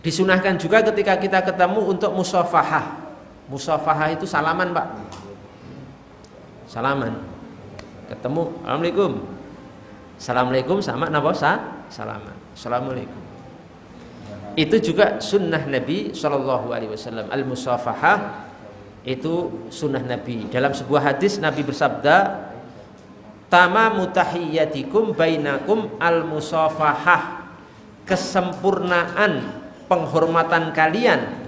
Disunahkan juga ketika kita ketemu untuk musafahah. Musafahah itu salaman, Pak. Salaman. Ketemu, assalamualaikum. Assalamualaikum sama napa salaman. Assalamualaikum. Itu juga sunnah Nabi Shallallahu Alaihi Wasallam. Al musafahah itu sunnah Nabi. Dalam sebuah hadis Nabi bersabda, tamamu tahiyyatikum bainakum al musafahah. Kesempurnaan penghormatan kalian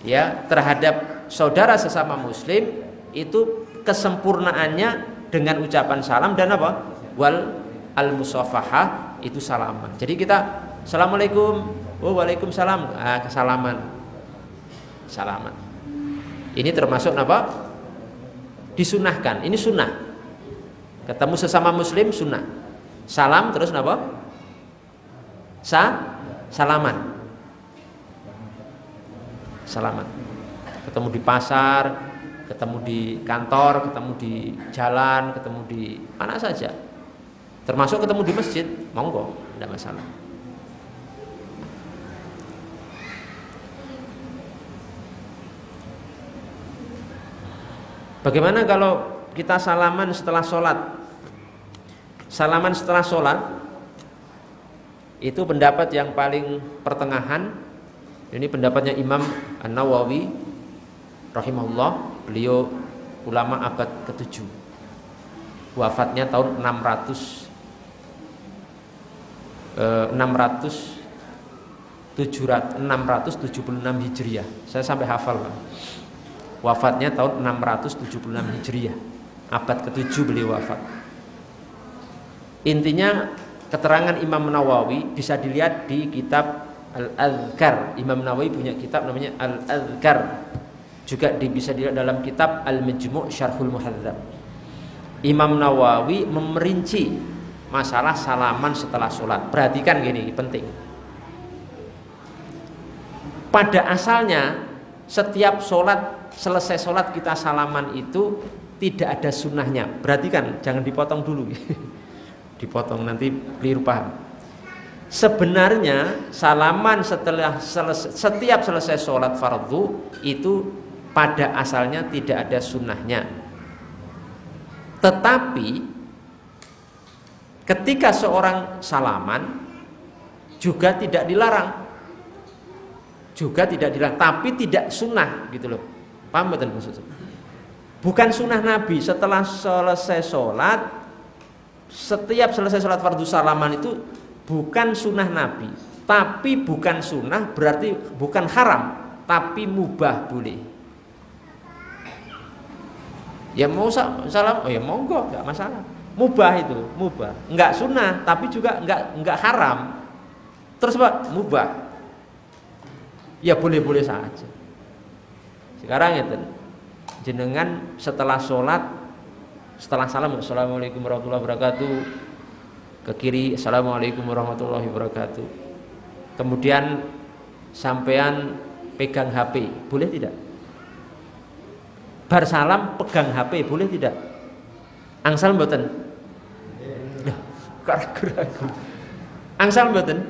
ya terhadap saudara sesama muslim itu kesempurnaannya dengan ucapan salam dan apa? Wal al musafahah itu salaman. Jadi kita assalamualaikum, waalaikumsalam, salaman. Salaman. Ini termasuk apa? Disunahkan. Ini sunnah. Ketemu sesama muslim sunnah. Salam terus apa? Salaman. Salaman. Ketemu di pasar, ketemu di kantor, ketemu di jalan, ketemu di mana saja. Termasuk ketemu di masjid, monggo, tidak masalah. Bagaimana kalau kita salaman setelah sholat? Salaman setelah sholat itu pendapat yang paling pertengahan. Ini pendapatnya Imam An-Nawawi rahimahullah. Beliau ulama abad ke-7, wafatnya tahun 676 Hijriah. Saya sampai hafal, Pak. Wafatnya tahun 676 Hijriah, abad ke-7 beliau wafat. Intinya keterangan Imam Nawawi bisa dilihat di kitab Al-Adhkar. Imam Nawawi punya kitab namanya Al-Adhkar. Juga bisa dilihat dalam kitab Al-Majmu' Syarhul Muhadzab. Imam Nawawi memerinci masalah salaman setelah sholat. Perhatikan gini, penting. Pada asalnya setiap sholat, selesai sholat kita salaman itu tidak ada sunnahnya. Perhatikan, jangan dipotong dulu. Dipotong nanti keliru paham. Sebenarnya salaman setiap selesai sholat fardu itu pada asalnya tidak ada sunnahnya. Tetapi ketika seorang salaman juga tidak dilarang. Juga tidak dilarang, tapi tidak sunnah gitu loh. Paham betul maksudnya? Bukan sunnah Nabi setelah selesai sholat, setiap selesai sholat fardu salaman itu bukan sunnah Nabi. Tapi bukan sunnah berarti bukan haram, tapi mubah, boleh. Ya mau salam, oh ya monggo, nggak masalah. Mubah itu, mubah. Nggak sunnah, tapi juga nggak haram. Terus Pak, mubah. Ya boleh-boleh saja. Sekarang ya jenengan setelah sholat, setelah salam, assalamualaikum warahmatullahi wabarakatuh, ke kiri, assalamualaikum warahmatullahi wabarakatuh. Kemudian sampean pegang HP, boleh tidak? Bar salam pegang HP, boleh tidak? Angsal mboten? Ragu-ragu. Angsal mboten?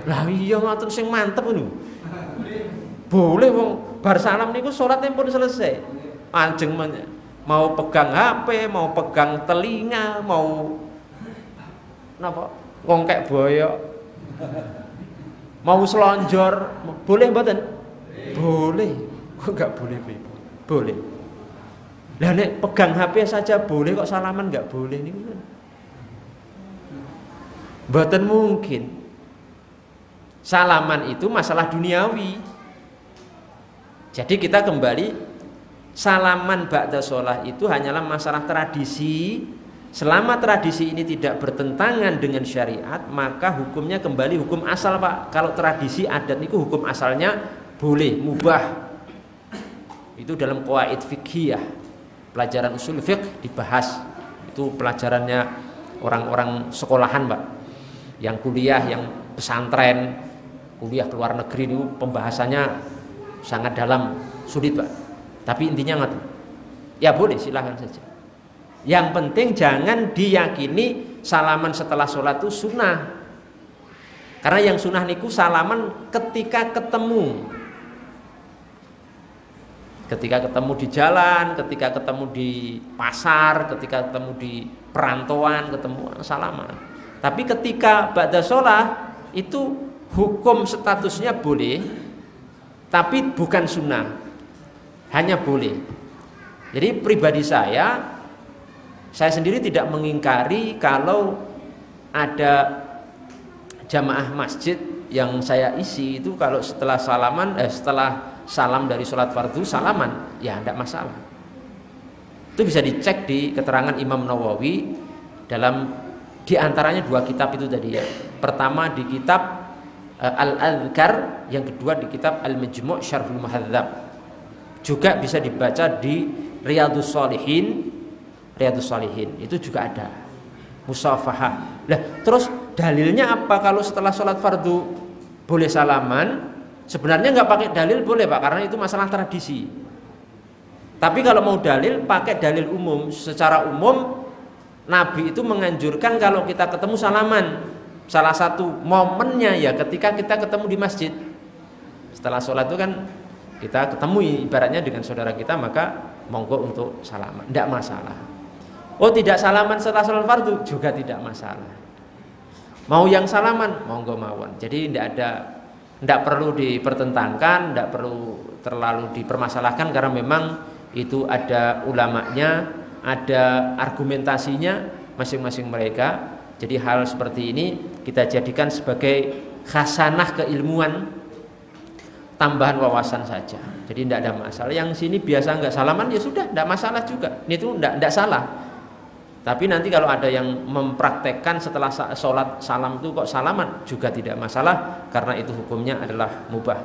Lah iya ngoten sing mantep ngono. Boleh wong bar salam niku salatnya pun selesai. Ajeng mau pegang HP, mau pegang telinga, mau napa? Ngongkek boyok. Mau selonjor, boleh mboten? Boleh. Kok enggak boleh, Ibu? Boleh. Lah nek pegang HP saja boleh kok salaman enggak boleh niku. Mboten mungkin. Salaman itu masalah duniawi. Jadi kita kembali, salaman ba'da sholat itu hanyalah masalah tradisi. Selama tradisi ini tidak bertentangan dengan syariat, maka hukumnya kembali hukum asal, Pak. Kalau tradisi adat itu hukum asalnya boleh, mubah. Itu dalam qawaid fiqhiyah, pelajaran usul fiqh dibahas. Itu pelajarannya orang-orang sekolahan, Pak. Yang kuliah, yang pesantren, kuliah ke luar negeri itu pembahasannya sangat dalam, sulit, Pak. Tapi intinya ngerti. Ya boleh, silahkan saja. Yang penting jangan diyakini salaman setelah sholat itu sunnah. Karena yang sunnah niku salaman ketika ketemu. Ketika ketemu di jalan, ketika ketemu di pasar, ketika ketemu di perantauan, ketemu salaman. Tapi ketika ba'da sholat itu hukum statusnya boleh, tapi bukan sunnah, hanya boleh. Jadi pribadi saya sendiri tidak mengingkari kalau ada jamaah masjid yang saya isi itu kalau setelah setelah salam dari sholat fardu salaman, ya tidak masalah. Itu bisa dicek di keterangan Imam Nawawi dalam diantaranya 2 kitab itu tadi ya. Pertama di kitab Al-Adhkar, yang kedua di kitab Al-Majmu' Syarhul Muhadzab. Juga bisa dibaca di Riyadhus Shalihin. Riyadhus Shalihin itu juga ada musafahah. Lah, terus dalilnya apa kalau setelah sholat fardu boleh salaman? Sebenarnya nggak pakai dalil boleh Pak, karena itu masalah tradisi. Tapi kalau mau dalil, pakai dalil umum. Secara umum Nabi itu menganjurkan kalau kita ketemu salaman. Salah satu momennya ya ketika kita ketemu di masjid. Setelah sholat itu kan kita ketemu ibaratnya dengan saudara kita, maka monggo untuk salaman, tidak masalah. Oh, tidak salaman setelah sholat fardu juga tidak masalah. Mau yang salaman, monggo mawon. Jadi tidak perlu dipertentangkan, tidak perlu terlalu dipermasalahkan, karena memang itu ada ulamanya, ada argumentasinya masing-masing mereka. Jadi hal seperti ini kita jadikan sebagai khasanah keilmuan, tambahan wawasan saja. Jadi tidak ada masalah. Yang sini biasa nggak salaman ya sudah, tidak masalah juga. Ini tuh tidak salah. Tapi nanti kalau ada yang mempraktekkan setelah sholat salam itu kok salaman juga tidak masalah, karena itu hukumnya adalah mubah.